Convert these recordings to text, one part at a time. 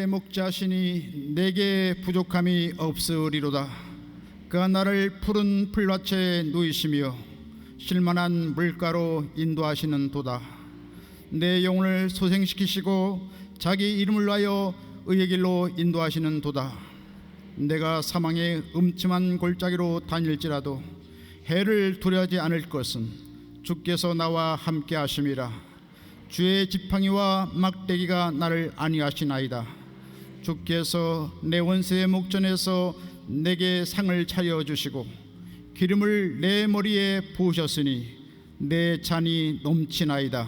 목자시니 내게 부족함이 없으리로다. 그가 나를 푸른 풀밭에 누이시며 쉴만한 물가로 인도하시는 도다. 내 영혼을 소생시키시고 자기 이름을 위하여 의의 길로 인도하시는 도다. 내가 사망의 음침한 골짜기로 다닐지라도 해를 두려워하지 않을 것은 주께서 나와 함께 하심이라. 주의 지팡이와 막대기가 나를 안위하시나이다. 주께서 내 원수의 목전에서 내게 상을 차려주시고 기름을 내 머리에 부으셨으니 내 잔이 넘치나이다.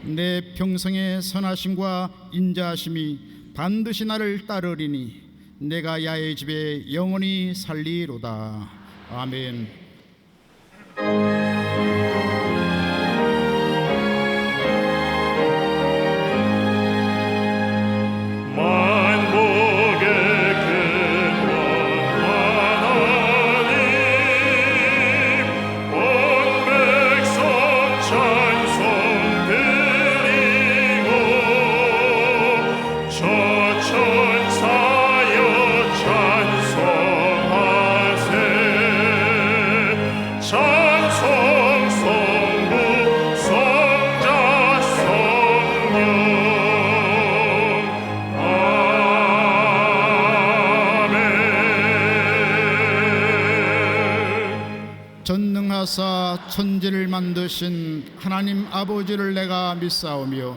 내 평생의 선하심과 인자하심이 반드시 나를 따르리니 내가 야의 집에 영원히 살리로다. 아멘. 전능하사 천지를 만드신 하나님 아버지를 내가 믿사오며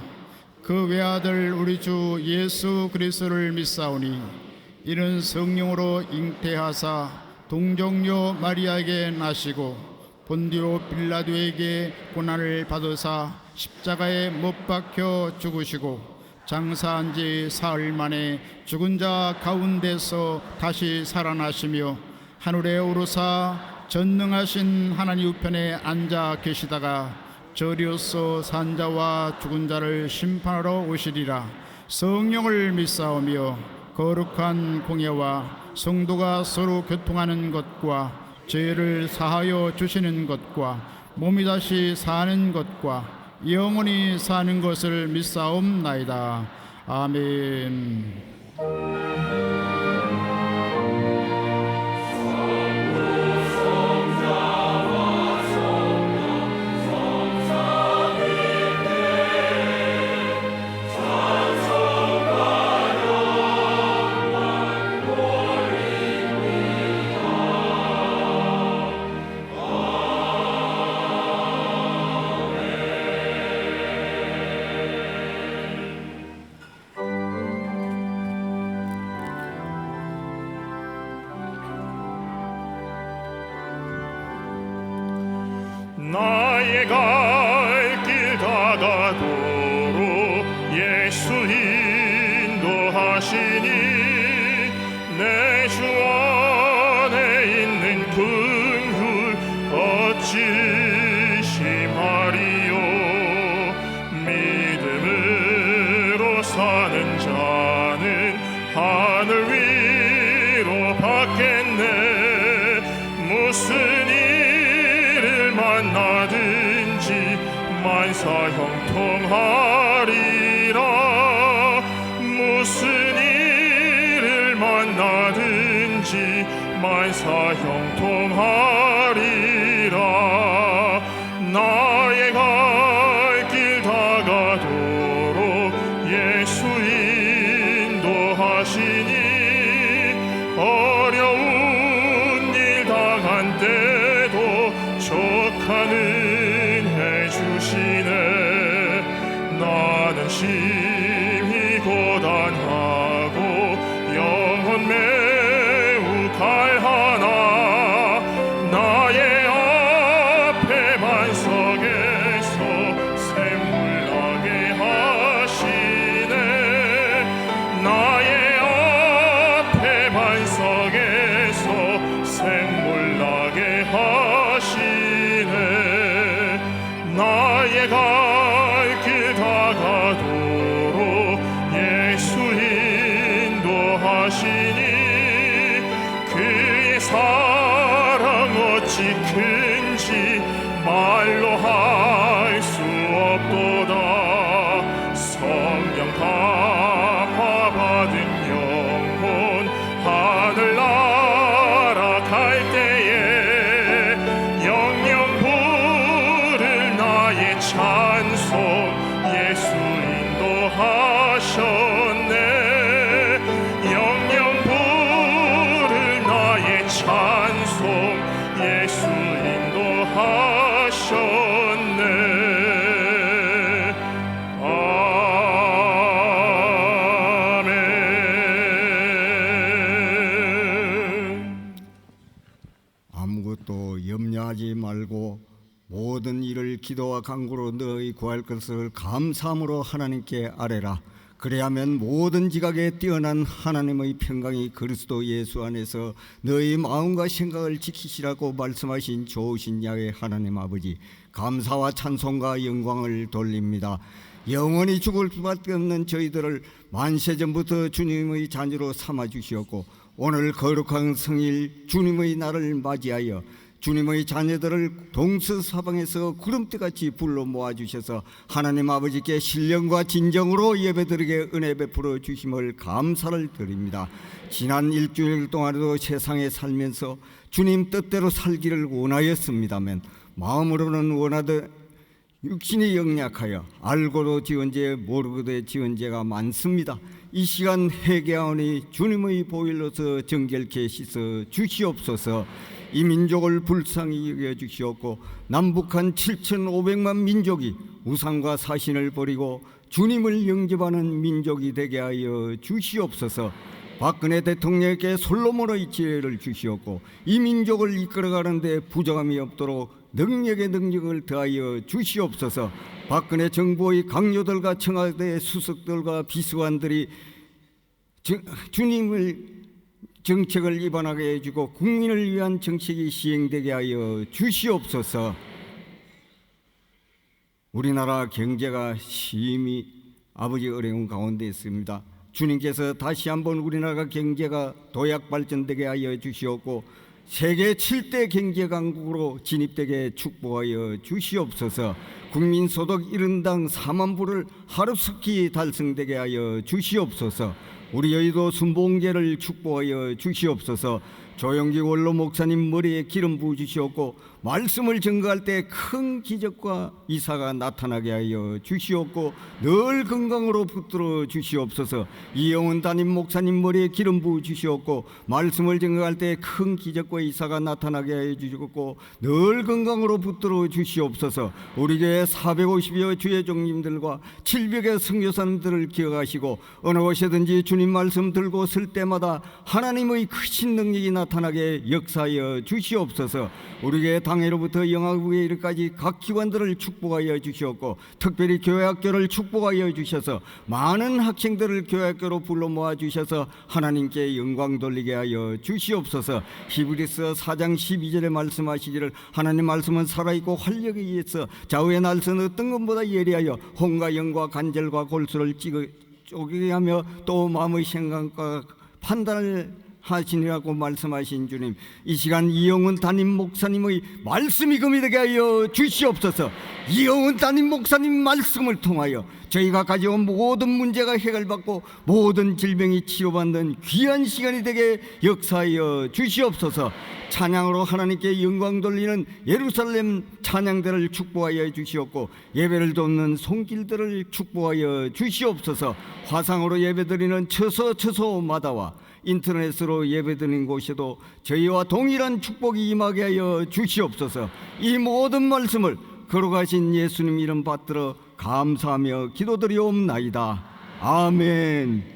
그 외아들 우리 주 예수 그리스도를 믿사오니 이는 성령으로 잉태하사 동정녀 마리아에게 나시고 본디오 빌라도에게 고난을 받으사 십자가에 못 박혀 죽으시고 장사한 지 사흘 만에 죽은 자 가운데서 다시 살아나시며 하늘에 오르사 전능하신 하나님 우편에 앉아 계시다가 저리로서 산 자와 죽은 자를 심판하러 오시리라. 성령을 믿사오며 거룩한 공예와 성도가 서로 교통하는 것과 죄를 사하여 주시는 것과 몸이 다시 사는 것과 영원히 사는 것을 믿사옵나이다. 아멘. 나의 갈 길 다가도록 예수 인도하시니 내 주 안에 있는 긍휼 어찌 심하리요. 믿음으로 사는 자는 하늘 위로 받겠네. 무슨 만나든지 만사 형통하리라. 무슨 일을 만나든지 만사 형통하리라. 나의 갈 길 다가도록 예수 인도하시니 어려운 일 당한 때도 족하는 해주시네. 나는 심히 고단하고 영혼 매우 갈하나 나의 앞에 반석에서 샘물 나게 하시네. 나의 앞에 반석에서 샘물 나게 하시네. 나의 갈 길 다가도록 예수 인도하시니 그의 사랑 어찌 큰지 말로 할 수 없도다. 성령 감화 받은 또 염려하지 말고 모든 일을 기도와 간구로 너희 구할 것을 감사함으로 하나님께 아뢰라. 그래야면 모든 지각에 뛰어난 하나님의 평강이 그리스도 예수 안에서 너희 마음과 생각을 지키시라고 말씀하신 좋으신 야훼 하나님 아버지, 감사와 찬송과 영광을 돌립니다. 영원히 죽을 수밖에 없는 저희들을 만세전부터 주님의 자녀로 삼아 주시었고, 오늘 거룩한 성일 주님의 날을 맞이하여 주님의 자녀들을 동서사방에서 구름대같이 불러 모아주셔서 하나님 아버지께 신령과 진정으로 예배드리게 은혜 베풀어 주심을 감사를 드립니다. 지난 일주일 동안에도 세상에 살면서 주님 뜻대로 살기를 원하였습니다만 마음으로는 원하듯 육신이 역약하여 알고도 지은 죄 모르고도 지은 죄가 많습니다. 이 시간 회개하오니 주님의 보혈로서 정결케 씻어 주시옵소서. 이 민족을 불쌍히 여겨주시옵고 남북한 7,500만 민족이 우상과 사신을 버리고 주님을 영접하는 민족이 되게 하여 주시옵소서. 박근혜 대통령에게 솔로몬의 지혜를 주시옵고 이 민족을 이끌어가는 데 부정함이 없도록 능력의 능력을 더하여 주시옵소서. 박근혜 정부의 강요들과 청와대 수석들과 비서관들이 주님을 정책을 입안하게 해주고 국민을 위한 정책이 시행되게 하여 주시옵소서. 우리나라 경제가 심히 아버지 어려운 가운데 있습니다. 주님께서 다시 한번 우리나라 경제가 도약 발전되게 하여 주시옵고 세계 7대 경제 강국으로 진입되게 축복하여 주시옵소서. 국민소득 1인당 4만 불을 하루속히 달성되게 하여 주시옵소서. 우리 여의도 순봉제를 축복하여 주시옵소서. 조영기 원로 목사님 머리에 기름 부으시옵고 말씀을 증거할 때 큰 기적과 이사가 나타나게 하여 주시옵고 늘 건강으로 붙들어 주시옵소서. 이영훈 담임 목사님 머리에 기름 부으시옵고 말씀을 증거할 때 큰 기적과 이사가 나타나게 하여 주시옵고 늘 건강으로 붙들어 주시옵소서. 우리 교회 450여 주의 종님들과 700의 선교사님들을 기억하시고 어느 곳에든지 주님 말씀 들고 설 때마다 하나님의 크신 능력이 나타나게 역사하여 주시옵소서. 우리 교회 당회로부터 영화부에 이르까지 각 기관들을 축복하여 주시옵고 특별히 교회학교를 축복하여 주셔서 많은 학생들을 교회학교로 불러 모아 주셔서 하나님께 영광 돌리게 하여 주시옵소서. 히브리서 4장 12절에 말씀하시기를 하나님 말씀은 살아있고 활력에 의해서 좌우의 날선 어떤 것보다 예리하여 혼과 영과 간절과 골수를 쪼개게 하며 또 마음의 생각과 판단을 하시니라고 말씀하신 주님, 이 시간 이영훈 담임 목사님의 말씀이 금이 되게 하여 주시옵소서. 이영훈 담임 목사님 말씀을 통하여 저희가 가져온 모든 문제가 해결받고 모든 질병이 치료받는 귀한 시간이 되게 역사하여 주시옵소서. 찬양으로 하나님께 영광 돌리는 예루살렘 찬양대를 축복하여 주시옵고 예배를 돕는 손길들을 축복하여 주시옵소서. 화상으로 예배드리는 처소마다와 인터넷으로 예배드리는 곳에도 저희와 동일한 축복이 임하게 하여 주시옵소서. 이 모든 말씀을 거룩하신 예수님 이름 받들어 감사하며 기도드리옵나이다. 아멘.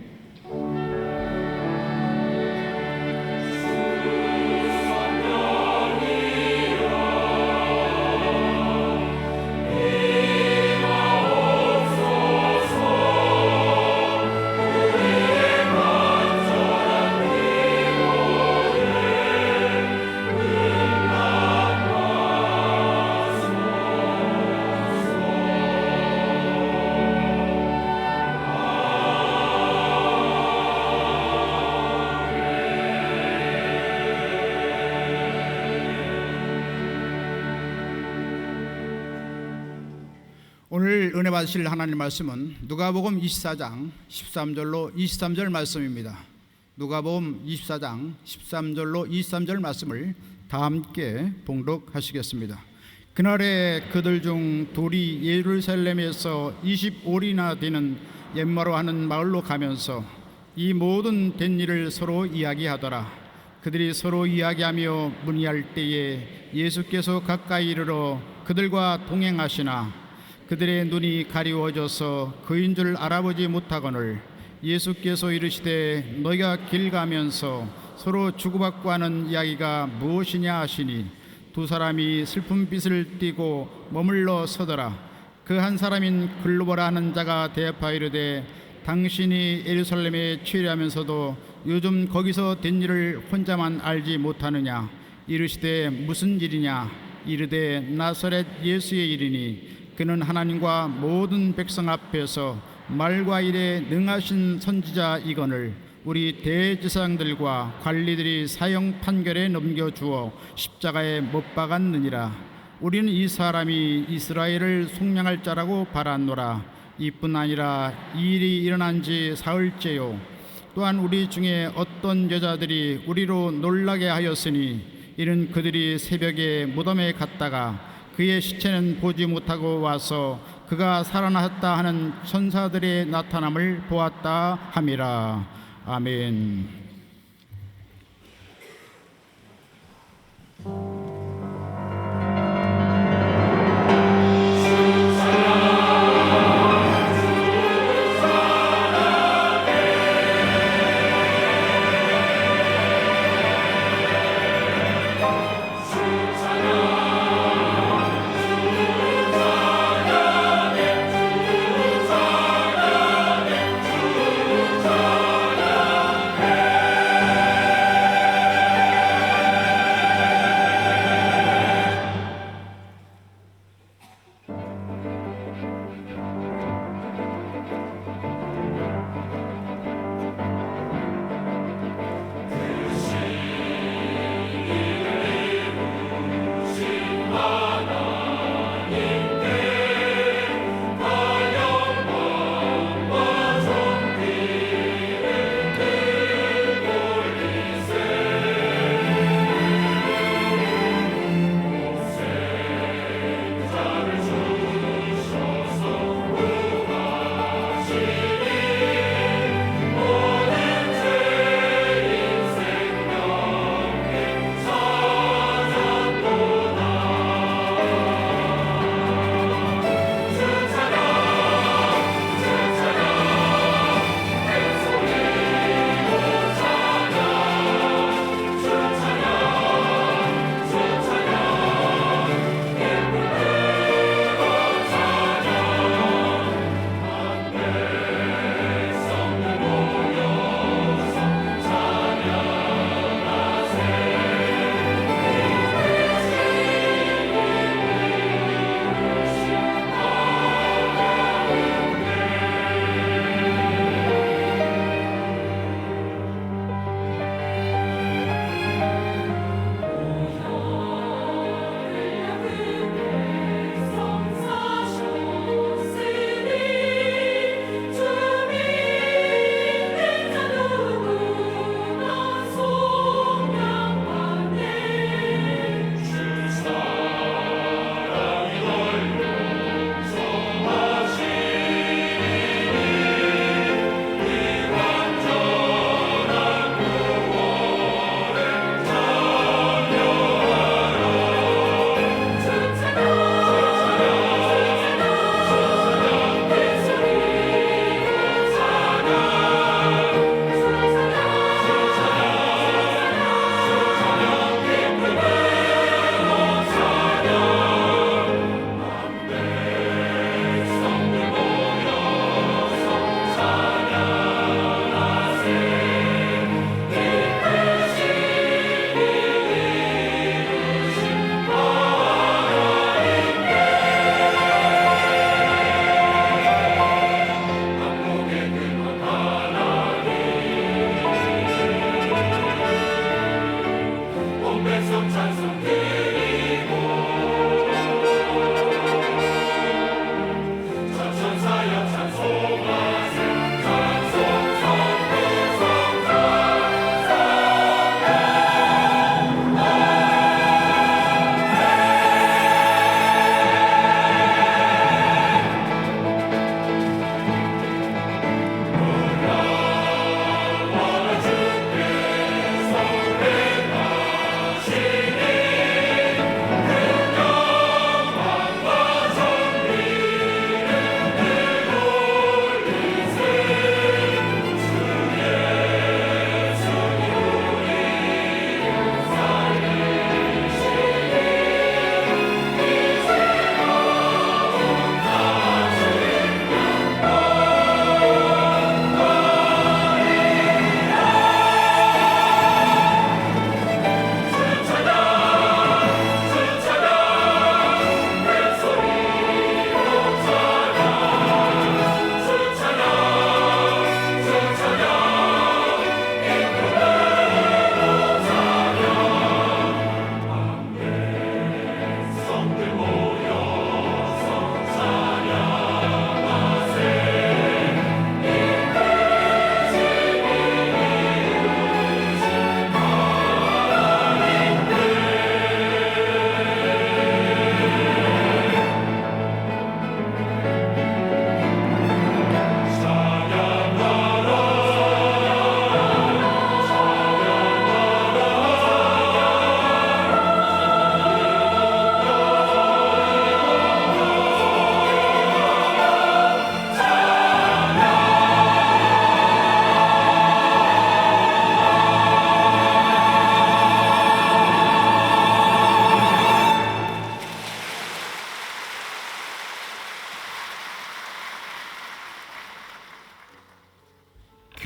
오늘 은혜 받으실 하나님 말씀은 누가복음 24장 13절로 23절 말씀입니다. 누가복음 24장 13절로 23절 말씀을 다 함께 봉독하시겠습니다. 그날에 그들 중 둘이 예루살렘에서 25리나 되는 엠마로 하는 마을로 가면서 이 모든 된 일을 서로 이야기하더라. 그들이 서로 이야기하며 문의할 때에 예수께서 가까이 이르러 그들과 동행하시나 그들의 눈이 가리워져서 그인 줄 알아보지 못하거늘 예수께서 이르시되 너희가 길 가면서 서로 주고받고 하는 이야기가 무엇이냐 하시니 두 사람이 슬픔빛을 띠고 머물러 서더라. 그 한 사람인 글로버라 하는 자가 대답하여 이르되 당신이 예루살렘에 취하면서도 요즘 거기서 된 일을 혼자만 알지 못하느냐. 이르시되 무슨 일이냐. 이르되 나사렛 예수의 일이니 그는 하나님과 모든 백성 앞에서 말과 일에 능하신 선지자이거늘 우리 대제사장들과 관리들이 사형 판결에 넘겨주어 십자가에 못 박았느니라. 우리는 이 사람이 이스라엘을 속량할 자라고 바랐노라. 이뿐 아니라 이 일이 일어난 지 사흘째요. 또한 우리 중에 어떤 여자들이 우리로 놀라게 하였으니 이는 그들이 새벽에 무덤에 갔다가 그의 시체는 보지 못하고 와서 그가 살아났다 하는 천사들의 나타남을 보았다 함이라. 아멘.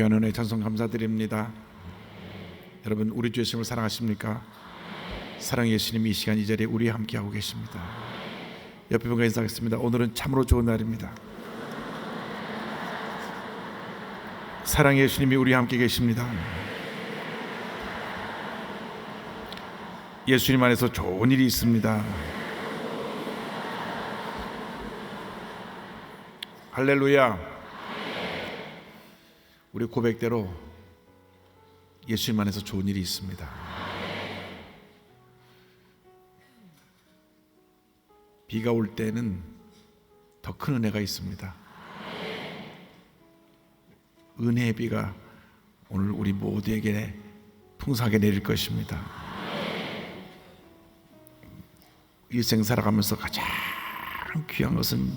귀한 은혜 찬송 감사드립니다. 여러분, 우리 주 예수님을 사랑하십니까? 사랑의 예수님이 이 시간 이 자리에 우리와 함께하고 계십니다. 옆에 분과 인사하겠습니다. 오늘은 참으로 좋은 날입니다. 사랑의 예수님이 우리와 함께 계십니다. 예수님 안에서 좋은 일이 있습니다. 할렐루야. 우리 고백대로 예수님 안에서 좋은 일이 있습니다. 비가 올 때는 더 큰 은혜가 있습니다. 은혜의 비가 오늘 우리 모두에게 풍성하게 내릴 것입니다. 일생 살아가면서 가장 귀한 것은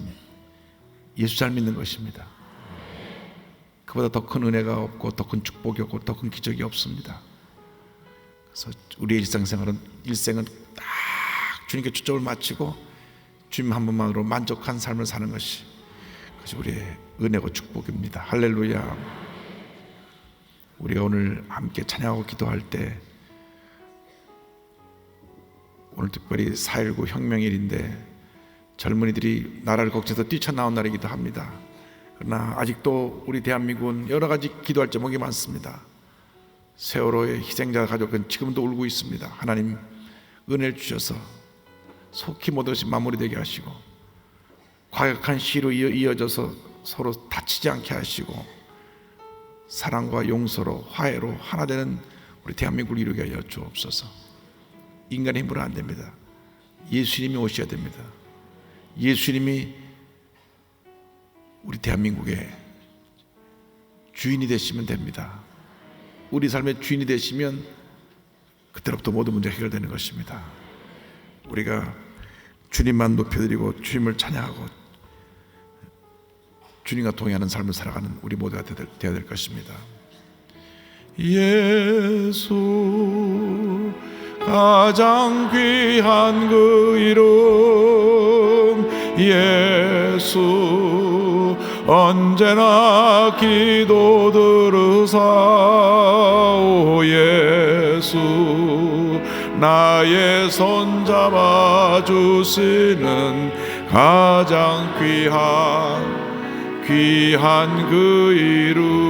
예수 잘 믿는 것입니다. 그보다 더 큰 은혜가 없고 더 큰 축복이 없고 더 큰 기적이 없습니다. 그래서 우리의 일생은 딱 주님께 초점을 맞추고 주님 한 분만으로 만족한 삶을 사는 것이 그것이 우리의 은혜고 축복입니다. 할렐루야. 우리가 오늘 함께 찬양하고 기도할 때, 오늘 특별히 4.19 혁명일인데 젊은이들이 나라를 걱정해서 뛰쳐나온 날이기도 합니다. 그러나 아직도 우리 대한민국은 여러 가지 기도할 제목이 많습니다. 세월호의 희생자 가족은 지금도 울고 있습니다. 하나님 은혜를 주셔서 속히 모든 것이 마무리되게 하시고 과격한 시로 이어져서 서로 다치지 않게 하시고 사랑과 용서로 화해로 하나 되는 우리 대한민국을 이루게 하여 주옵소서. 인간의 힘으로 안 됩니다. 예수님이 오셔야 됩니다. 예수님이 우리 대한민국의 주인이 되시면 됩니다. 우리 삶의 주인이 되시면 그때로부터 모든 문제가 해결되는 것입니다. 우리가 주님만 높여드리고 주님을 찬양하고 주님과 동행하는 삶을 살아가는 우리 모두가 되어야 될 것입니다. 예수 가장 귀한 그 이름 예수 언제나 기도 들으사 오 예수 나의 손 잡아주시는 가장 귀한 그 이름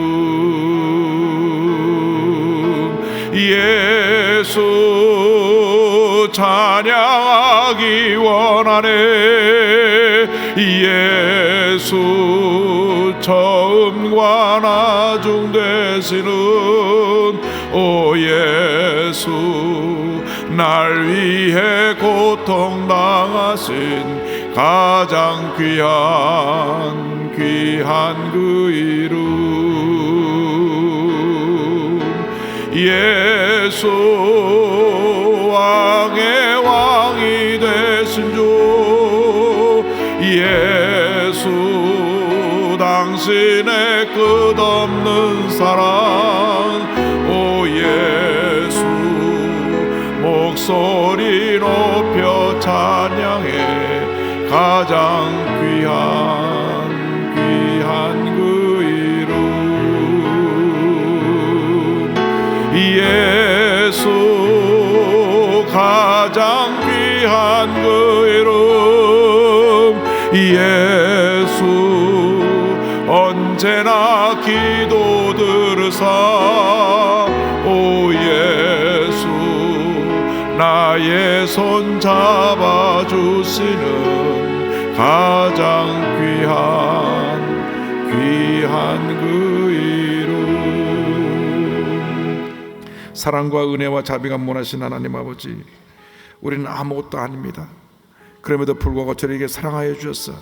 예수 찬양하기 원하네 예수 처음과 나중 되시는 오 예수 날 위해 고통당하신 가장 귀한 그 이름 예수 왕의 왕이 되신 주 예수 당신의 끝없는 사랑 오 예수 목소리 높여 찬양해 가장 귀한 그 이름 예수 가장 귀한 그 이름 예수 언제나 기도 들으사 오 예수 나의 손 잡아주시는 가장 귀한 그 이름 사랑과 은혜와 자비가 무한하신 하나님 아버지 우리는 아무것도 아닙니다. 그럼에도 불구하고 저에게 사랑하여 주셔서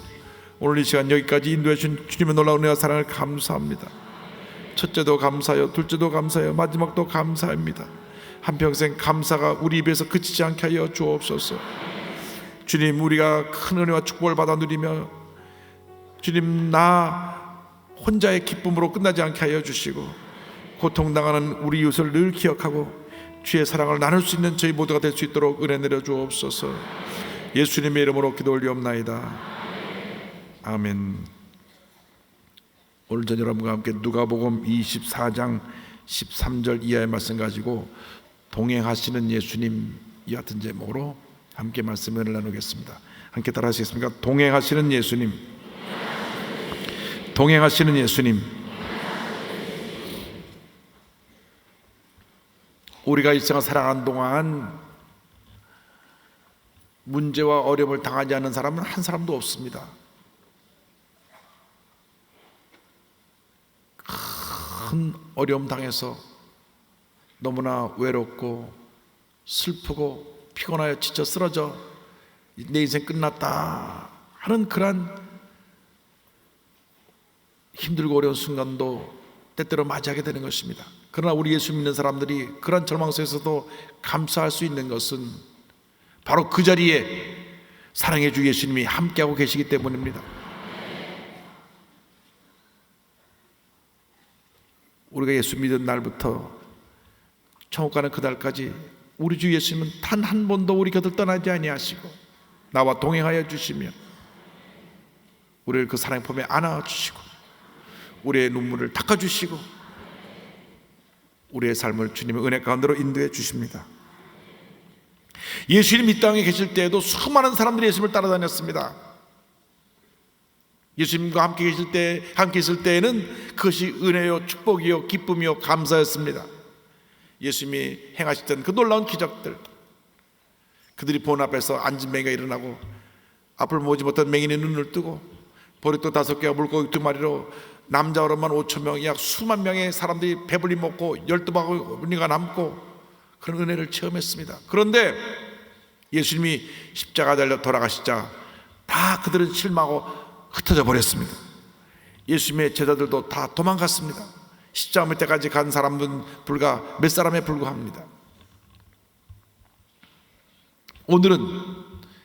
오늘 이 시간 여기까지 인도해 주신 주님의 놀라운 은혜와 사랑을 감사합니다. 첫째도 감사하여 둘째도 감사하여 마지막도 감사합니다. 한평생 감사가 우리 입에서 그치지 않게 하여 주옵소서. 주님 우리가 큰 은혜와 축복을 받아 누리며 주님 나 혼자의 기쁨으로 끝나지 않게 하여 주시고 고통당하는 우리 이웃을 늘 기억하고 주의 사랑을 나눌 수 있는 저희 모두가 될 수 있도록 은혜 내려 주옵소서. 예수님의 이름으로 기도 올리옵나이다. 아멘. 오늘 저녁 여러분과 함께 누가복음 24장 13절 이하의 말씀 가지고 동행하시는 예수님 이 같은 제목으로 함께 말씀을 나누겠습니다. 함께 따라 하시겠습니까? 동행하시는 예수님, 동행하시는 예수님. 우리가 이 세상을 살아가는 동안 문제와 어려움을 당하지 않는 사람은 한 사람도 없습니다. 큰 어려움 당해서 너무나 외롭고 슬프고 피곤하여 지쳐 쓰러져 내 인생 끝났다 하는 그러한 힘들고 어려운 순간도 때때로 맞이하게 되는 것입니다. 그러나 우리 예수 믿는 사람들이 그러한 절망 속에서도 감사할 수 있는 것은 바로 그 자리에 사랑해 주 예수님이 함께하고 계시기 때문입니다. 우리가 예수 믿은 날부터 천국 가는 그날까지 우리 주 예수님은 단 한 번도 우리 곁을 떠나지 아니하시고 나와 동행하여 주시며 우리를 그 사랑의 품에 안아주시고 우리의 눈물을 닦아주시고 우리의 삶을 주님의 은혜 가운데로 인도해 주십니다. 예수님 이 땅에 계실 때에도 수많은 사람들이 예수님을 따라다녔습니다. 예수님과 함께 있을 때에는 그것이 은혜요 축복이요 기쁨이요 감사였습니다. 예수님이 행하셨던 그 놀라운 기적들, 그들이 본 앞에서 앉은 맹이가 일어나고 앞을 보지 못한 맹인의 눈을 뜨고 보리떡 5개와 물고기 2마리로 남자 어른만 5,000명, 약 수만 명의 사람들이 배불리 먹고 12바구니가 남고 그런 은혜를 체험했습니다. 그런데 예수님이 십자가 달려 돌아가시자 다 그들은 실망하고 흩어져 버렸습니다. 예수님의 제자들도 다 도망갔습니다. 십자가 밑에까지 간 사람은 불과 몇 사람에 불과합니다. 오늘은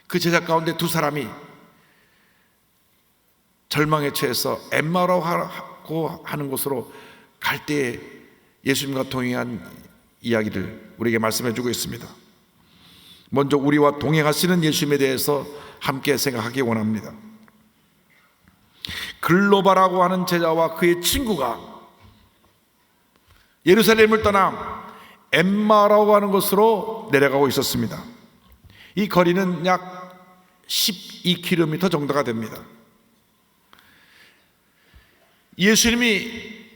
그 제자 가운데 2사람이 절망에 처해서 엠마오라고 하는 곳으로 갈 때에 예수님과 동행한 이야기를 우리에게 말씀해 주고 있습니다. 먼저 우리와 동행하시는 예수님에 대해서 함께 생각하기 원합니다. 글로바라고 하는 제자와 그의 친구가 예루살렘을 떠나 엠마라고 하는 곳으로 내려가고 있었습니다. 이 거리는 약 12km 정도가 됩니다. 예수님이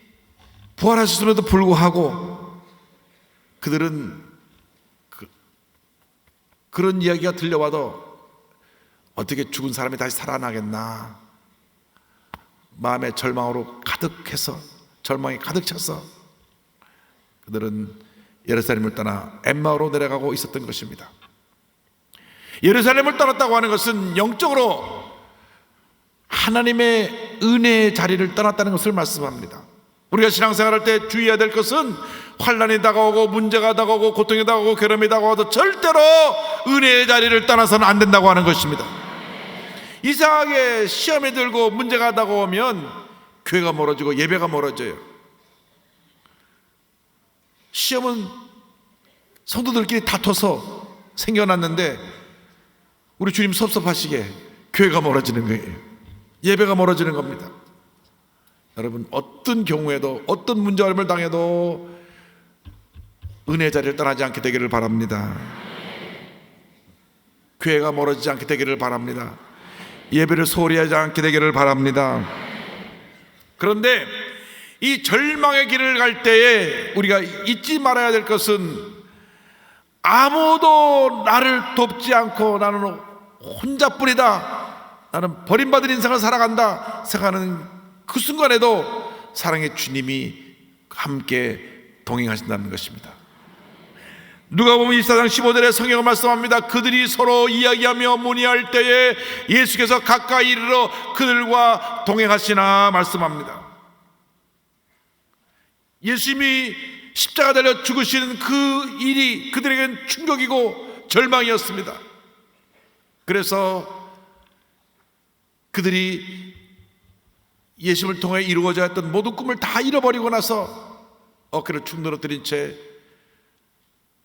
부활하셨음에도 불구하고 그들은 그런 이야기가 들려와도 어떻게 죽은 사람이 다시 살아나겠나, 마음의 절망으로 가득해서, 절망이 가득 차서 그들은 예루살렘을 떠나 엠마오로 내려가고 있었던 것입니다. 예루살렘을 떠났다고 하는 것은 영적으로 하나님의 은혜의 자리를 떠났다는 것을 말씀합니다. 우리가 신앙생활할 때 주의해야 될 것은 환난이 다가오고 문제가 다가오고 고통이 다가오고 괴로움이 다가와도 절대로 은혜의 자리를 떠나서는 안 된다고 하는 것입니다. 이상하게 시험에 들고 문제가 다가오면 교회가 멀어지고 예배가 멀어져요. 시험은 성도들끼리 다퉈서 생겨났는데 우리 주님 섭섭하시게 교회가 멀어지는 거예요. 예배가 멀어지는 겁니다. 여러분, 어떤 경우에도 어떤 문제 어려움을 당해도 은혜의 자리를 떠나지 않게 되기를 바랍니다. 교회가 멀어지지 않게 되기를 바랍니다. 예배를 소홀히 하지 않게 되기를 바랍니다. 그런데 이 절망의 길을 갈 때에 우리가 잊지 말아야 될 것은 아무도 나를 돕지 않고 나는 혼자뿐이다, 나는 버림받은 인생을 살아간다 생각하는 그 순간에도 사랑의 주님이 함께 동행하신다는 것입니다. 누가복음 24장 15절에 성경은 말씀합니다. 그들이 서로 이야기하며 문의할 때에 예수께서 가까이 이르러 그들과 동행하시나 말씀합니다. 예수님이 십자가 달려 죽으시는 그 일이 그들에겐 충격이고 절망이었습니다. 그래서 그들이 예수님을 통해 이루어져야 했던 모든 꿈을 다 잃어버리고 나서 어깨를 축 늘어뜨린 채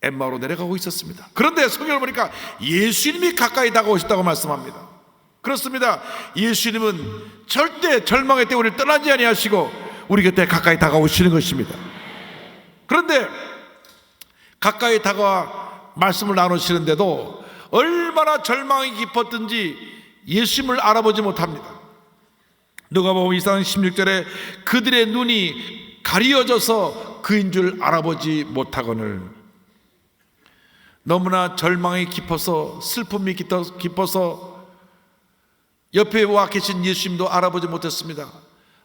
엠마오로 내려가고 있었습니다. 그런데 성경을 보니까 예수님이 가까이 다가오셨다고 말씀합니다. 그렇습니다. 예수님은 절대 절망의 때 우리를 떠나지 아니하시고 우리 곁에 가까이 다가오시는 것입니다. 그런데 가까이 다가와 말씀을 나누시는데도 얼마나 절망이 깊었든지 예수님을 알아보지 못합니다. 누가복음 2장 16절에 그들의 눈이 가리어져서 그인 줄 알아보지 못하거늘. 너무나 절망이 깊어서 슬픔이 깊어서 옆에 와 계신 예수님도 알아보지 못했습니다.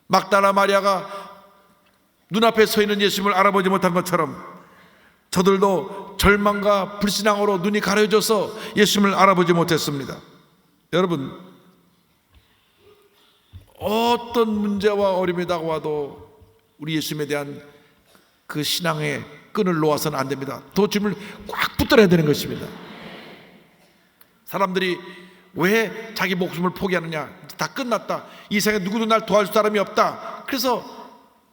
막달라 마리아가 눈앞에 서 있는 예수님을 알아보지 못한 것처럼 저들도 절망과 불신앙으로 눈이 가려져서 예수님을 알아보지 못했습니다. 여러분, 어떤 문제와 어려움이 다가와도 우리 예수님에 대한 그 신앙의 끈을 놓아서는 안 됩니다. 도춤을 꽉 붙들어야 되는 것입니다. 사람들이 왜 자기 목숨을 포기하느냐? 다 끝났다. 이 세상에 누구도 날 도와줄 사람이 없다. 그래서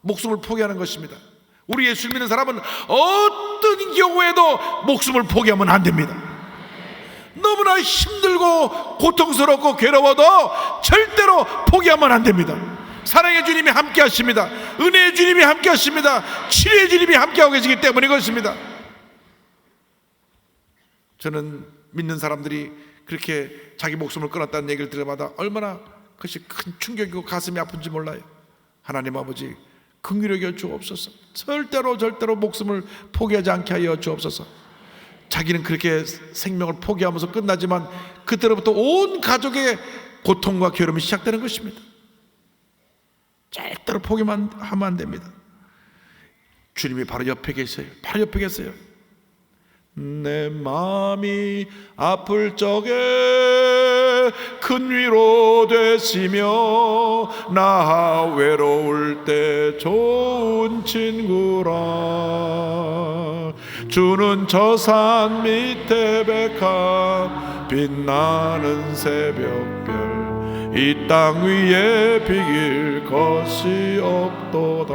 목숨을 포기하는 것입니다. 우리 예수 믿는 사람은 어떤 경우에도 목숨을 포기하면 안 됩니다. 너무나 힘들고 고통스럽고 괴로워도 절대로 포기하면 안 됩니다. 사랑의 주님이 함께 하십니다. 은혜의 주님이 함께 하십니다. 치료의 주님이 함께하고 계시기 때문인 것입니다. 저는 믿는 사람들이 그렇게 자기 목숨을 끊었다는 얘기를 들을 때마다 얼마나 그것이 큰 충격이고 가슴이 아픈지 몰라요. 하나님 아버지, 긍휼히 여겨 주옵소서. 절대로 목숨을 포기하지 않게 하여 주옵소서. 자기는 그렇게 생명을 포기하면서 끝나지만 그때로부터 온 가족의 고통과 괴로움이 시작되는 것입니다. 절대로 포기만 하면 안 됩니다. 주님이 바로 옆에 계세요. 바로 옆에 계세요. 내 마음이 아플 적에 큰 위로 되시며 나 외로울 때 좋은 친구라. 주는 저 산 밑에 백합 빛나는 새벽별 이 땅 위에 비길 것이 없도다.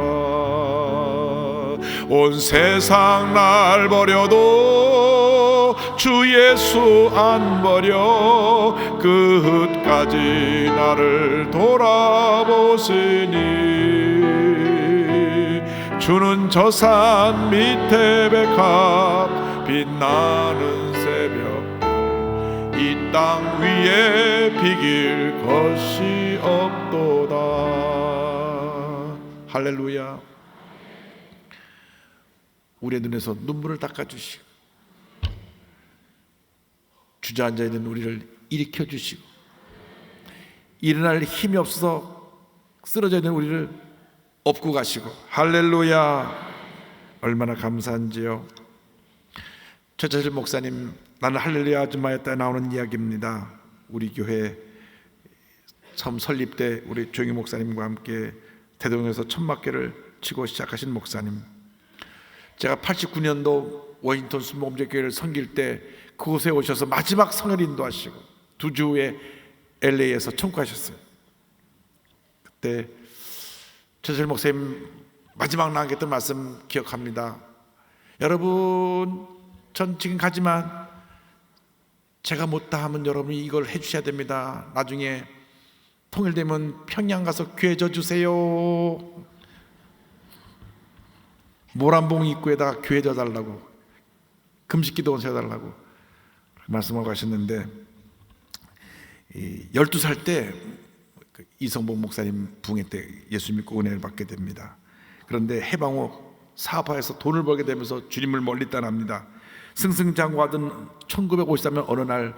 온 세상 날 버려도 주 예수 안 버려 끝까지 나를 돌아보시니. 주는 저 산 밑에 백합 빛나는 새벽별 이 땅 위에 비길 것이 없도다. 할렐루야. 우리의 눈에서 눈물을 닦아주시고 주저앉아 있는 우리를 일으켜주시고 일어날 힘이 없어서 쓰러져 있는 우리를 업고 가시고. 할렐루야. 얼마나 감사한지요. 최철실 목사님 나는 할렐루야 아줌마였다 나오는 이야기입니다. 우리 교회 처음 설립 때 우리 조영희 목사님과 함께 대동에서 천막계를 치고 시작하신 목사님. 제가 89년도 워싱턴 순복음교회를 섬길 때 그곳에 오셔서 마지막 성을 인도하시고 2주 후에 LA에서 청구하셨어요. 그때 최철 목사님 마지막 남겼던 말씀 기억합니다. 여러분, 전 지금 가지만 제가 못다 하면 여러분이 이걸 해주셔야 됩니다. 나중에 통일되면 평양 가서 교회 져주세요. 모란봉 입구에다가 교회 져달라고, 금식기도 세워달라고 말씀하고 하셨는데 12살 때 이성복 목사님 붕괴 때 예수 믿고 은혜를 받게 됩니다. 그런데 해방후 사업화해서 돈을 벌게 되면서 주님을 멀리 떠납니다. 승승장구하던 1953년 어느 날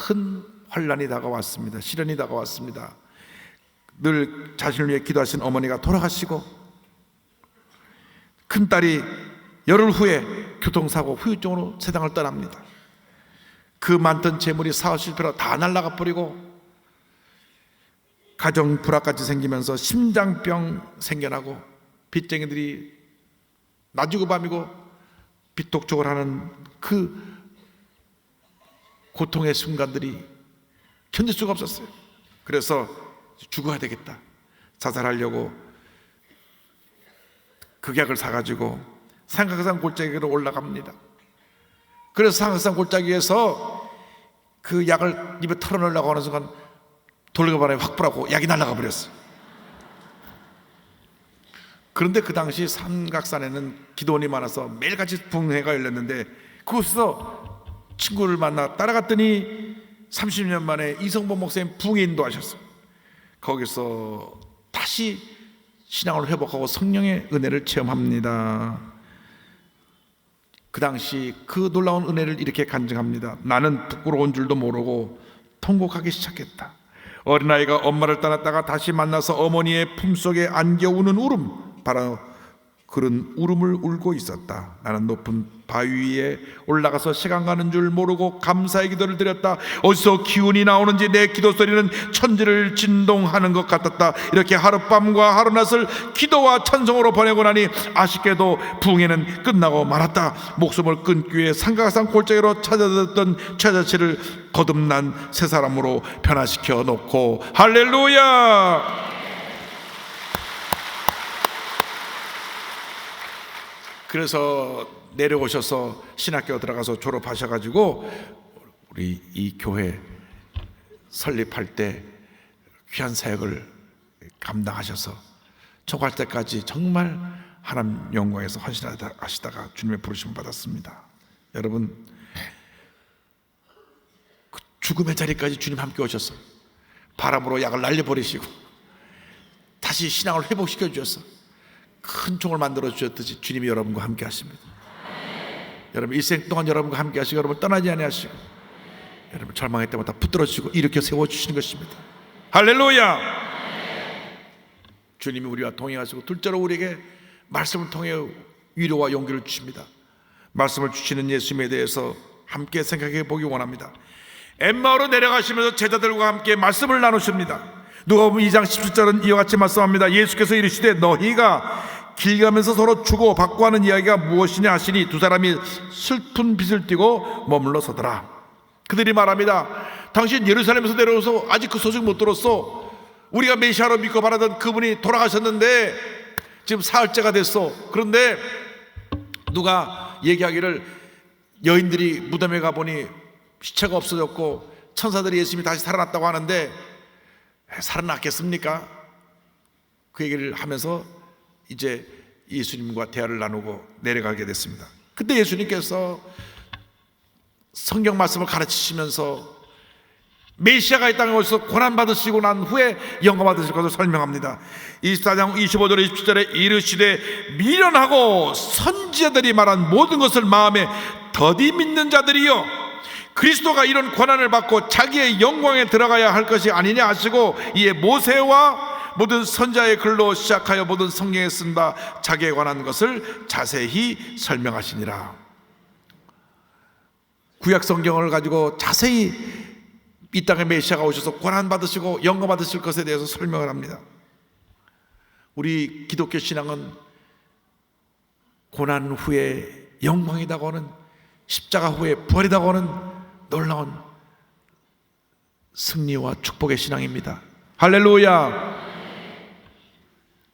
큰 환란이 다가왔습니다. 시련이 다가왔습니다. 늘 자신을 위해 기도하신 어머니가 돌아가시고 큰딸이 열흘 후에 교통사고 후유증으로 세상을 떠납니다. 그 많던 재물이 사업 실패로 다 날아가 버리고 가정 불화까지 생기면서 심장병 생겨나고 빚쟁이들이 낮이고 밤이고 빚독촉을 하는 그 고통의 순간들이 견딜 수가 없었어요. 그래서 죽어야 되겠다, 자살하려고 극약을 사가지고 삼각산 골짜기로 올라갑니다. 그래서 삼각산 골짜기에서 그 약을 입에 털어넣으려고 하는 순간 돌격바람에 확 불하고 약이 날아가 버렸어. 그런데 그 당시 삼각산에는 기도원이 많아서 매일같이 붕해가 열렸는데 그곳에서 친구를 만나 따라갔더니 30년 만에 이성범 목사님 붕해 인도하셨어요. 거기서 다시 신앙을 회복하고 성령의 은혜를 체험합니다. 그 당시 그 놀라운 은혜를 이렇게 간증합니다. 나는 부끄러운 줄도 모르고 통곡하기 시작했다. 어린아이가 엄마를 떠났다가 다시 만나서 어머니의 품속에 안겨 우는 울음, 바로 그런 울음을 울고 있었다. 나는 높은 바위 위에 올라가서 시간 가는 줄 모르고 감사의 기도를 드렸다. 어디서 기운이 나오는지 내 기도 소리는 천지를 진동하는 것 같았다. 이렇게 하룻밤과 하루낮을 기도와 찬송으로 보내고 나니 아쉽게도 붕해는 끝나고 말았다. 목숨을 끊기 위해 삼각산 골짜기로 찾아들었던 최자치를 거듭난 새 사람으로 변화시켜 놓고 할렐루야. 그래서 내려오셔서 신학교 들어가서 졸업하셔가지고 우리 이 교회 설립할 때 귀한 사역을 감당하셔서 초갈 때까지 정말 하나님 영광에서 헌신하시다가 주님의 부르심을 받았습니다. 여러분, 그 죽음의 자리까지 주님 함께 오셔서 바람으로 약을 날려버리시고 다시 신앙을 회복시켜 주셔서 큰 총을 만들어 주셨듯이 주님이 여러분과 함께 하십니다. 여러분 일생 동안 여러분과 함께 하시고 여러분 떠나지 아니하시고 여러분 절망할 때마다 붙들어주시고 일으켜 세워주시는 것입니다. 할렐루야. 주님이 우리와 동행하시고 둘째로 우리에게 말씀을 통해 위로와 용기를 주십니다. 말씀을 주시는 예수님에 대해서 함께 생각해 보기 원합니다. 엠마오로 내려가시면서 제자들과 함께 말씀을 나누십니다. 누가복음 2장 17절은 이와 같이 말씀합니다. 예수께서 이르시되 너희가 길 가면서 서로 주고받고 하는 이야기가 무엇이냐 하시니 두 사람이 슬픈 빛을 띠고 머물러 서더라. 그들이 말합니다. 당신 예루살렘에서 내려오서 아직 그 소식 못 들었어. 우리가 메시아로 믿고 바라던 그분이 돌아가셨는데 지금 사흘째가 됐어. 그런데 누가 얘기하기를 여인들이 무덤에 가보니 시체가 없어졌고 천사들이 예수님이 다시 살아났다고 하는데 살아났겠습니까? 그 얘기를 하면서 이제 예수님과 대화를 나누고 내려가게 됐습니다. 그때 예수님께서 성경 말씀을 가르치시면서 메시아가 이 땅에 오셔서 고난받으시고 난 후에 영광 받으실 것을 설명합니다. 24장 25절 27절에 이르시되 미련하고 선지자들이 말한 모든 것을 마음에 더디 믿는 자들이여 그리스도가 이런 고난을 받고 자기의 영광에 들어가야 할 것이 아니냐 하시고 이에 모세와 모든 선지자의 글로 시작하여 모든 성경에 쓴다 자기에 관한 것을 자세히 설명하시니라. 구약 성경을 가지고 자세히 이 땅에 메시아가 오셔서 고난 받으시고 영광 받으실 것에 대해서 설명을 합니다. 우리 기독교 신앙은 고난 후에 영광이라고 하는 십자가 후에 부활이라고 하는 놀라운 승리와 축복의 신앙입니다. 할렐루야.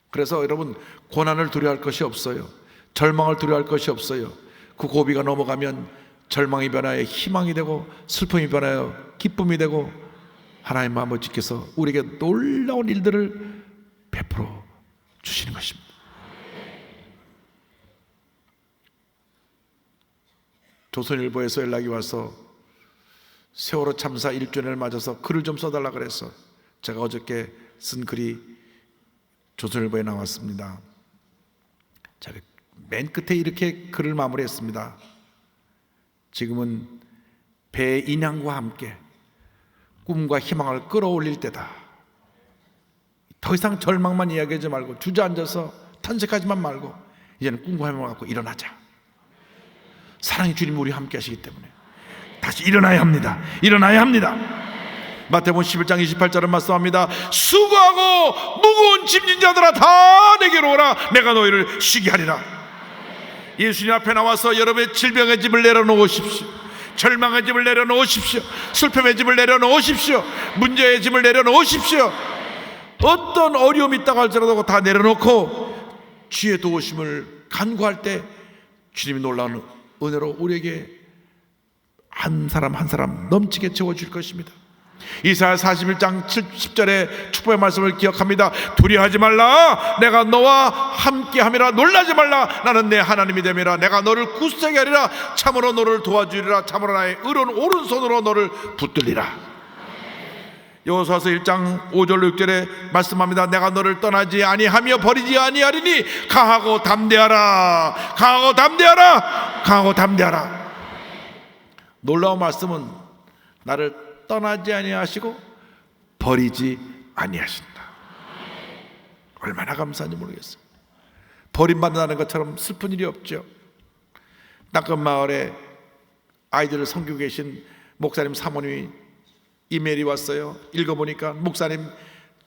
그래서 여러분 고난을 두려워할 것이 없어요. 절망을 두려워할 것이 없어요. 그 고비가 넘어가면 절망이 변하여 희망이 되고 슬픔이 변하여 기쁨이 되고 하나님 아버지께서 우리에게 놀라운 일들을 베풀어 주시는 것입니다. 조선일보에서 연락이 와서 세월호 참사 1주년을 맞아서 글을 좀 써달라 그래서 제가 어저께 쓴 글이 조선일보에 나왔습니다. 제가 맨 끝에 이렇게 글을 마무리했습니다. 지금은 배의 인양과 함께 꿈과 희망을 끌어올릴 때다. 더 이상 절망만 이야기하지 말고 주저앉아서 탄식하지만 말고 이제는 꿈과 희망을 갖고 일어나자. 사랑의 주님이 우리와 함께 하시기 때문에 다시 일어나야 합니다. 일어나야 합니다. 마태복음 11장 28절은 말씀합니다. 수고하고 무거운 짐진 자들아 다 내게로 오라. 내가 너희를 쉬게 하리라. 예수님 앞에 나와서 여러분의 질병의 짐을 내려놓으십시오. 절망의 짐을 내려놓으십시오. 슬픔의 짐을 내려놓으십시오. 문제의 짐을 내려놓으십시오. 어떤 어려움이 있다고 할지라도 다 내려놓고 주의 도우심을 간구할 때 주님이 놀라운 은혜로 우리에게 한 사람 한 사람 넘치게 채워줄 것입니다. 이사야 41장 10절의 축복의 말씀을 기억합니다. 두려워하지 말라, 내가 너와 함께함이라. 놀라지 말라, 나는 내 하나님이 됨이라. 내가 너를 굳세게 하리라. 참으로 너를 도와주리라. 참으로 나의 의로운 오른손으로 너를 붙들리라. 여호수아서 1장 5절로 6절에 말씀합니다. 내가 너를 떠나지 아니하며 버리지 아니하리니 강하고 담대하라. 강하고 담대하라. 강하고 담대하라. 놀라운 말씀은 나를 떠나지 아니하시고 버리지 아니하신다. 얼마나 감사한지 모르겠어요. 버림받는다는 것처럼 슬픈 일이 없죠. 땅끝 마을에 아이들을 섬기고 계신 목사님 사모님이 이메일이 왔어요. 읽어보니까 목사님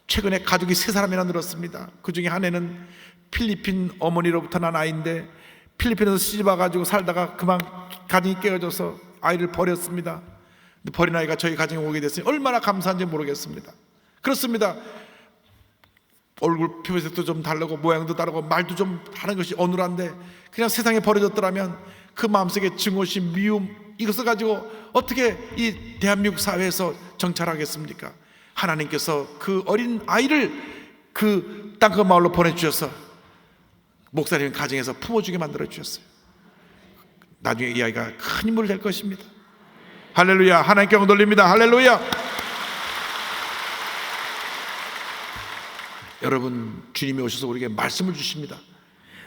최근에 가족이 3사람이나 늘었습니다. 그 중에 한 애는 필리핀 어머니로부터 난 아이인데 필리핀에서 시집 와가지고 살다가 그만 가정이 깨어져서 아이를 버렸습니다. 근데 버린 아이가 저희 가정에 오게 됐으니 얼마나 감사한지 모르겠습니다. 그렇습니다. 얼굴 표색도 좀 다르고 모양도 다르고 말도 좀 하는 것이 어눌한데 그냥 세상에 버려졌더라면 그 마음속에 증오심, 미움 이것을 가지고 어떻게 이 대한민국 사회에서 정찰하겠습니까? 하나님께서 그 어린 아이를 그 땅끝 마을로 보내주셔서 목사님 가정에서 품어주게 만들어 주셨어요. 나중에 이 아이가 큰 인물이 될 것입니다. 할렐루야. 하나님께 영광 돌립니다. 할렐루야. 여러분, 주님이 오셔서 우리에게 말씀을 주십니다.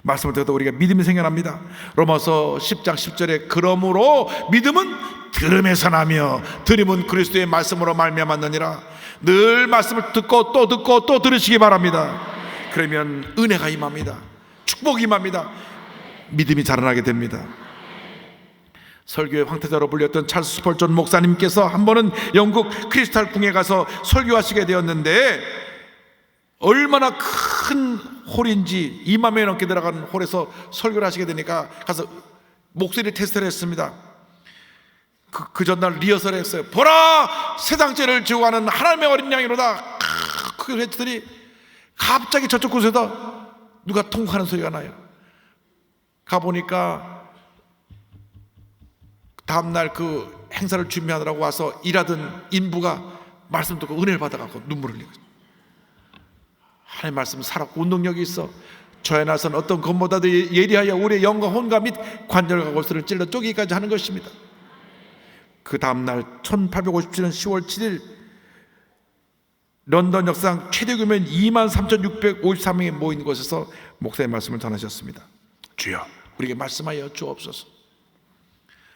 말씀을 듣다 우리가 믿음이 생겨납니다. 로마서 10장 10절에 그러므로 믿음은 들음에서 나며 들음은 그리스도의 말씀으로 말미암았느니라. 늘 말씀을 듣고 또 들으시기 바랍니다. 그러면 은혜가 임합니다. 축복이 임합니다. 믿음이 자라나게 됩니다. 설교의 황태자로 불렸던 찰스 스펄전 목사님께서 한 번은 영국 크리스탈 궁에 가서 설교하시게 되었는데 얼마나 큰 홀인지 2만 명이 넘게 들어간 홀에서 설교를 하시게 되니까 가서 목소리 테스트를 했습니다. 그 전날 리허설을 했어요. 보라, 세상 죄를 지고 가는 하나님의 어린 양이로다. 크게 했더니 갑자기 저쪽 곳에서 누가 통곡하는 소리가 나요. 가보니까 다음날 그 행사를 준비하느라고 와서 일하던 인부가 말씀 듣고 은혜를 받아갖고 눈물을 흘리고, 하나님의 말씀은 살았고 운동력이 있어 저에 나선 어떤 것보다도 예리하여 우리의 영과 혼과 및 관절과 골수를 찔러 쪼개기까지 하는 것입니다. 그 다음날 1857년 10월 7일 런던 역사상 최대 규모인 23,653명이 모인 곳에서 목사의 말씀을 전하셨습니다. 주여 우리에게 말씀하여 주옵소서.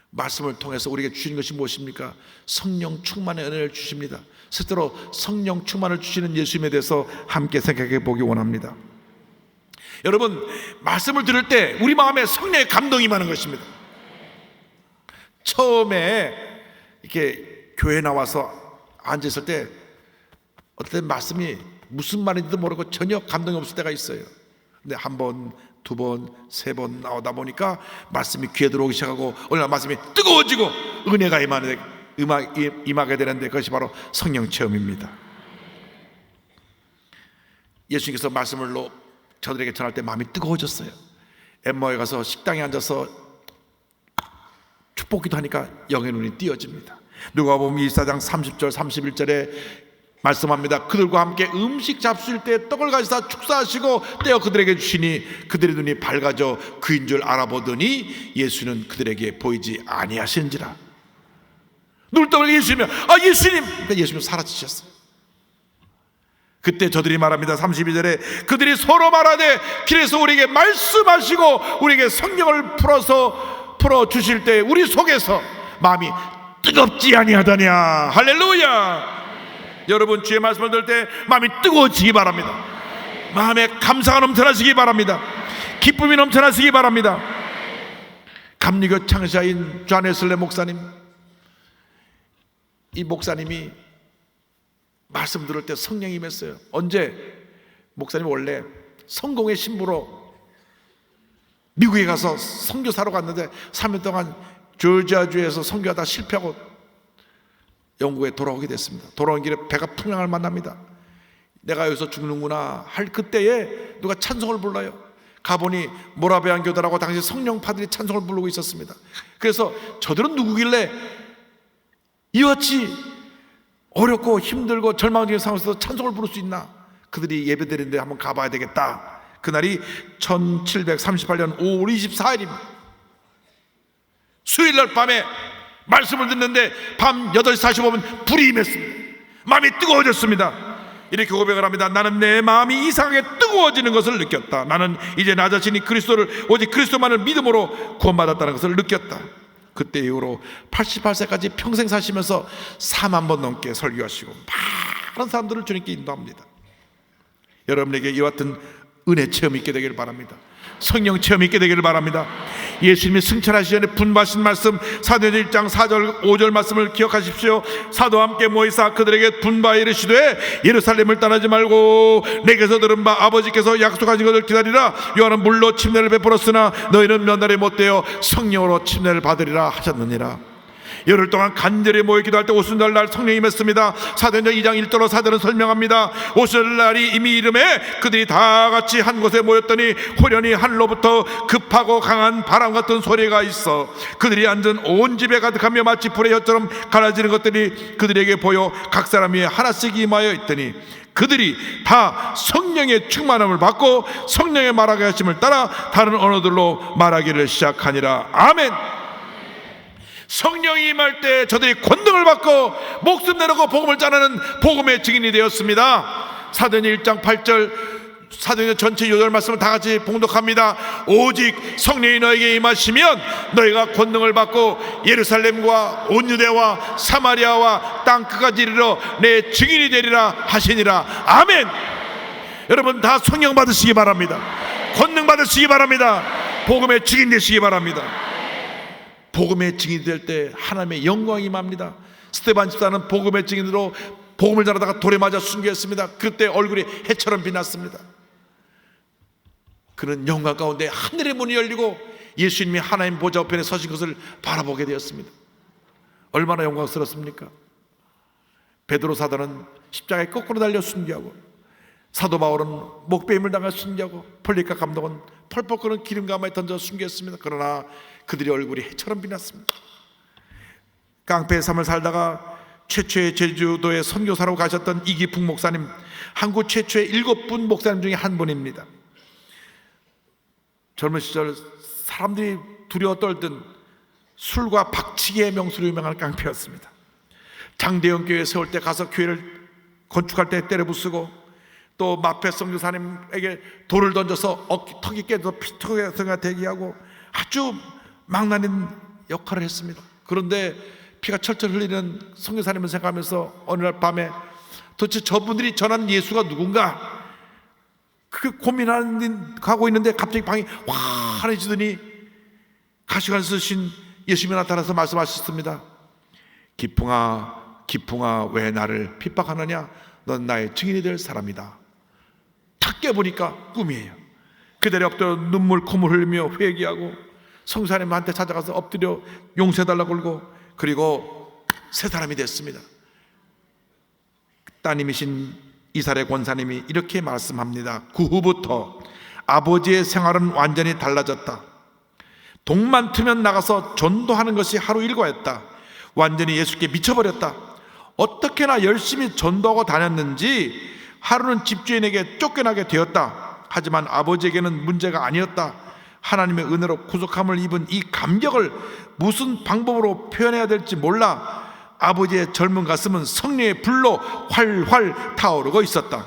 말씀을 통해서 우리에게 주신 것이 무엇입니까? 성령 충만의 은혜를 주십니다. 스스로 성령 충만을 주시는 예수님에 대해서 함께 생각해 보기 원합니다. 여러분, 말씀을 들을 때 우리 마음에 성령의 감동이 임하는 것입니다. 처음에 이렇게 교회 나와서 앉아있을 때 어떤 말씀이 무슨 말인지도 모르고 전혀 감동이 없을 때가 있어요. 근데 한 번, 두 번, 세 번 나오다 보니까 말씀이 귀에 들어오기 시작하고 어느 날 말씀이 뜨거워지고 은혜가 임하게 되는데 그것이 바로 성령 체험입니다. 예수님께서 말씀을 저들에게 전할 때 마음이 뜨거워졌어요. 엠마오에 가서 식당에 앉아서 축복기도 하니까 영의 눈이 띄어집니다. 누가복음 24장 30절 31절에 말씀합니다. 그들과 함께 음식 잡수실 때 떡을 가지사 축사하시고 떼어 그들에게 주시니 그들의 눈이 밝아져 그인 줄 알아보더니 예수는 그들에게 보이지 아니하신지라. 눈을 떠보니 예수님이 예수님! 예수님은 사라지셨어요. 그때 저들이 말합니다. 32절에 그들이 서로 말하되 길에서 우리에게 말씀하시고 우리에게 성경을 풀어주실 때 우리 속에서 마음이 뜨겁지 아니하더냐. 할렐루야. 여러분, 주의 말씀을 들을 때 마음이 뜨거워지기 바랍니다. 마음에 감사가 넘쳐나시기 바랍니다. 기쁨이 넘쳐나시기 바랍니다. 감리교 창시자인 존 웨슬리 목사님, 이 목사님이 말씀 들을 때 성령이 임했어요. 언제? 목사님 원래 성공의 신부로 미국에 가서 선교사로 갔는데 3년 동안 조지아주에서 선교하다 실패하고 영국에 돌아오게 됐습니다. 돌아온 길에 배가 풍랑을 만납니다. 내가 여기서 죽는구나 할 그때에 누가 찬송을 불러요. 가보니 모라비안 교단하고 당시 성령파들이 찬송을 부르고 있었습니다. 그래서 저들은 누구길래 이같이 어렵고 힘들고 절망적인 상황에서도 찬송을 부를 수 있나? 그들이 예배드리는데 한번 가봐야 되겠다. 그날이 1738년 5월 24일입니다. 수요일날 밤에 말씀을 듣는데 밤 8시 45분 불이 임했습니다. 마음이 뜨거워졌습니다. 이렇게 고백을 합니다. 나는 내 마음이 이상하게 뜨거워지는 것을 느꼈다. 나는 이제 나 자신이 그리스도를 오직 그리스도만을 믿음으로 구원받았다는 것을 느꼈다. 그때 이후로 88세까지 평생 사시면서 4만 번 넘게 설교하시고 많은 사람들을 주님께 인도합니다. 여러분에게 이와 같은 은혜 체험이 있게 되기를 바랍니다. 성령 체험이 있게 되기를 바랍니다. 예수님이 승천하시기 전에 분부하신 말씀 사도행전 1장 4절 5절 말씀을 기억하십시오. 사도와 함께 모이사 그들에게 분부하여 이르시되 예루살렘을 떠나지 말고 내게서 들은 바 아버지께서 약속하신 것을 기다리라. 요한은 물로 침례를 베풀었으나 너희는 몇 날이 못되어 성령으로 침례를 받으리라 하셨느니라. 열흘 동안 간절히 모여 기도할 때 오순절 날 성령이 임했습니다. 사도행전 2장 1절로 사도는 설명합니다. 오순절 날이 이미 이름에 그들이 다 같이 한 곳에 모였더니 호련히 하늘로부터 급하고 강한 바람 같은 소리가 있어 그들이 앉은 온 집에 가득하며 마치 불의 혀처럼 갈라지는 것들이 그들에게 보여 각 사람 위에 하나씩 임하여 있더니 그들이 다 성령의 충만함을 받고 성령의 말하게 하심을 따라 다른 언어들로 말하기를 시작하니라. 아멘. 성령이 임할 때 저들이 권능을 받고 목숨 내놓고 복음을 전하는 복음의 증인이 되었습니다. 사도행전 1장 8절 사도행전 전체 요절 말씀을 다 같이 봉독합니다. 오직 성령이 너에게 임하시면 너희가 권능을 받고 예루살렘과 온 유대와 사마리아와 땅 끝까지 이르러 내 증인이 되리라 하시니라. 아멘. 여러분 다 성령 받으시기 바랍니다. 권능 받으시기 바랍니다. 복음의 증인 되시기 바랍니다. 복음의 증인이 될 때 하나님의 영광이 임합니다. 스데반 집사는 복음의 증인으로 복음을 전하다가 돌에 맞아 순교했습니다. 그때 얼굴이 해처럼 빛났습니다. 그는 영광 가운데 하늘의 문이 열리고 예수님이 하나님 보좌 우편에 서신 것을 바라보게 되었습니다. 얼마나 영광스럽습니까? 베드로 사도는 십자가에 거꾸로 달려 순교하고 사도 바울은 목배임을 당해 순교하고 폴리카 감독은 펄펄 끓는 기름 가마에 던져 순교했습니다. 그러나 그들의 얼굴이 해처럼 빛났습니다. 깡패의 삶을 살다가 최초의 제주도에 선교사로 가셨던 이기풍 목사님, 한국 최초의 7분 목사님 중에 한 분입니다. 젊은 시절 사람들이 두려워 떨던 술과 박치기의 명수로 유명한 깡패였습니다. 장대영 교회 세울 때 가서 교회를 건축할 때 때려 부수고 또 마페 선교사님에게 돌을 던져서 턱이 깨져서 피투성이가 되게 하고 아주 망나닌 역할을 했습니다. 그런데 피가 철철 흘리는 선교사님을 생각하면서 어느 날 밤에 도대체 저분들이 전한 예수가 누군가 그 고민하고 있는데 갑자기 방이 환해지더니 가시관 쓰신 예수님이 나타나서 말씀하셨습니다. 기풍아 기풍아 왜 나를 핍박하느냐? 넌 나의 증인이 될 사람이다. 탁 깨보니까 꿈이에요. 그대로 엎드려 눈물 콧물 흘리며 회개하고 성사님한테 찾아가서 엎드려 용서해달라고 그러고 그리고 새 사람이 됐습니다. 따님이신 이사례 권사님이 이렇게 말씀합니다. 그 후부터 아버지의 생활은 완전히 달라졌다. 동만 트면 나가서 전도하는 것이 하루 일과였다. 완전히 예수께 미쳐버렸다. 어떻게나 열심히 전도하고 다녔는지 하루는 집주인에게 쫓겨나게 되었다. 하지만 아버지에게는 문제가 아니었다. 하나님의 은혜로 구속함을 입은 이 감격을 무슨 방법으로 표현해야 될지 몰라 아버지의 젊은 가슴은 성령의 불로 활활 타오르고 있었다.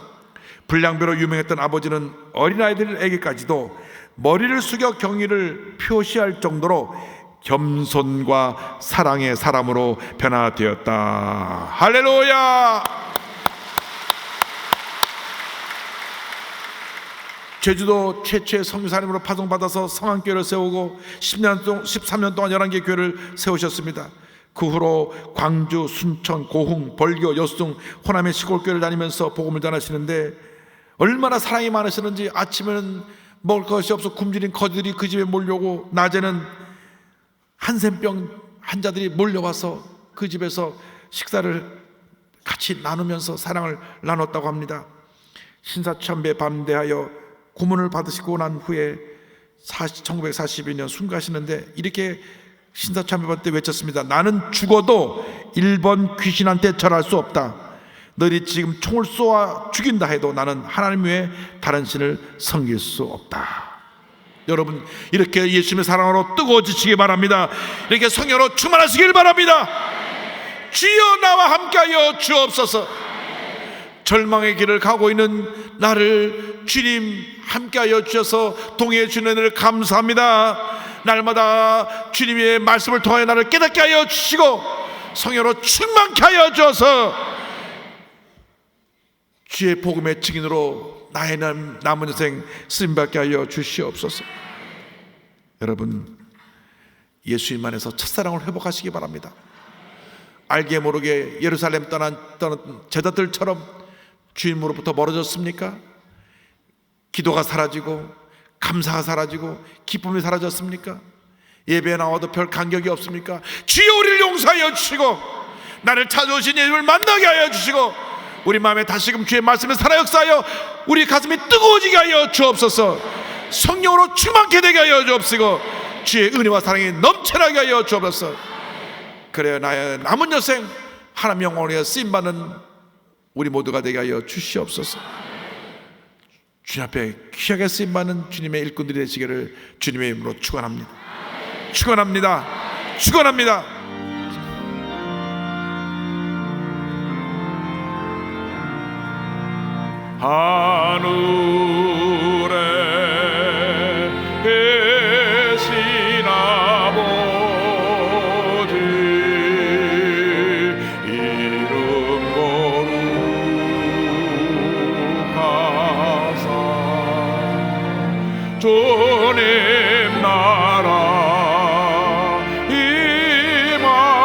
불량배로 유명했던 아버지는 어린아이들에게까지도 머리를 숙여 경의를 표시할 정도로 겸손과 사랑의 사람으로 변화되었다. 할렐루야! 제주도 최초의 선교사님으로 파송받아서 성안교회를 세우고 13년 동안 11개 교회를 세우셨습니다. 그 후로 광주, 순천, 고흥, 벌교, 여수중, 호남의 시골교회를 다니면서 복음을 전하시는데 얼마나 사랑이 많으시는지 아침에는 먹을 것이 없어 굶주린 거지들이 그 집에 몰려오고 낮에는 한센병 환자들이 몰려와서 그 집에서 식사를 같이 나누면서 사랑을 나눴다고 합니다. 신사참배에 반대하여 고문을 받으시고 난 후에 1942년 순교하시는데 이렇게 신사참배 받을 때 외쳤습니다. 나는 죽어도 1번 귀신한테 절할 수 없다. 너희들이 지금 총을 쏘아 죽인다 해도 나는 하나님 외에 다른 신을 섬길 수 없다. 여러분, 이렇게 예수님의 사랑으로 뜨거워지시기 바랍니다. 이렇게 성령으로 충만하시길 바랍니다. 주여 나와 함께하여 주옵소서. 절망의 길을 가고 있는 나를 주님 함께하여 주셔서 동행해 주는 은혜를 감사합니다. 날마다 주님의 말씀을 통하여 나를 깨닫게 하여 주시고 성령으로 충만케 하여 주셔서 주의 복음의 증인으로 나의 남은 인생 쓰임받게 하여 주시옵소서. 여러분, 예수님 안에서 첫사랑을 회복하시기 바랍니다. 알게 모르게 예루살렘 떠난 제자들처럼 주님으로부터 멀어졌습니까? 기도가 사라지고 감사가 사라지고 기쁨이 사라졌습니까? 예배에 나와도 별 간격이 없습니까? 주여 우리를 용서하여 주시고 나를 찾아오신 예수님을 만나게 하여 주시고 우리 마음에 다시금 주의 말씀에 살아 역사하여 우리 가슴이 뜨거워지게 하여 주옵소서. 성령으로 충만케 되게 하여 주옵시고 주의 은혜와 사랑이 넘쳐나게 하여 주옵소서. 그래야 나의 남은 여생 하나님 영광을 위하여 쓰임받는 우리 모두가 되게 하여 주시옵소서. 주님 앞에 귀하게 쓰임받는 주님의 일꾼들이 되시기를 주님의 이름으로 축원합니다. 축원합니다. 축원합니다. 하늘에 계신 아버지 이름 거룩하사 주님 나라 임하시고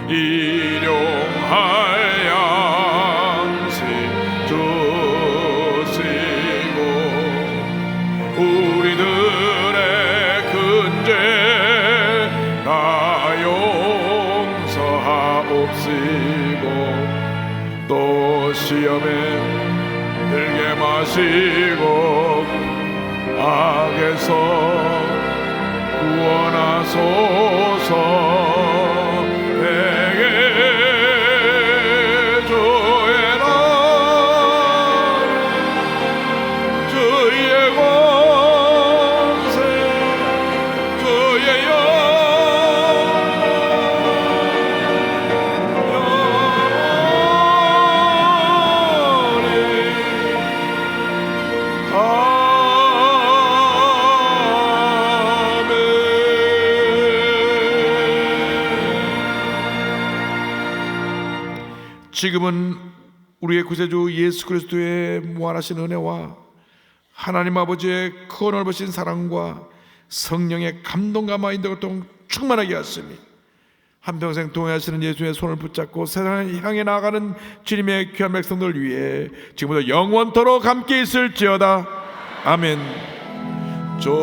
일용할 양식 주시고 우리들의 근죄 다 용서하옵시고 또 시험에 들게 마시고 악에서 구원하소서. 지금은 우리의 구세주 예수 그리스도의 무한하신 은혜와 하나님 아버지의 크고 넓으신 사랑과 성령의 감동과 마인드 고통 충만하게 하시니 한평생 동행하시는 예수의 손을 붙잡고 세상을 향해 나아가는 주님의 귀한 백성들 위해 지금부터 영원토록 함께 있을지어다. 아멘. 좋으신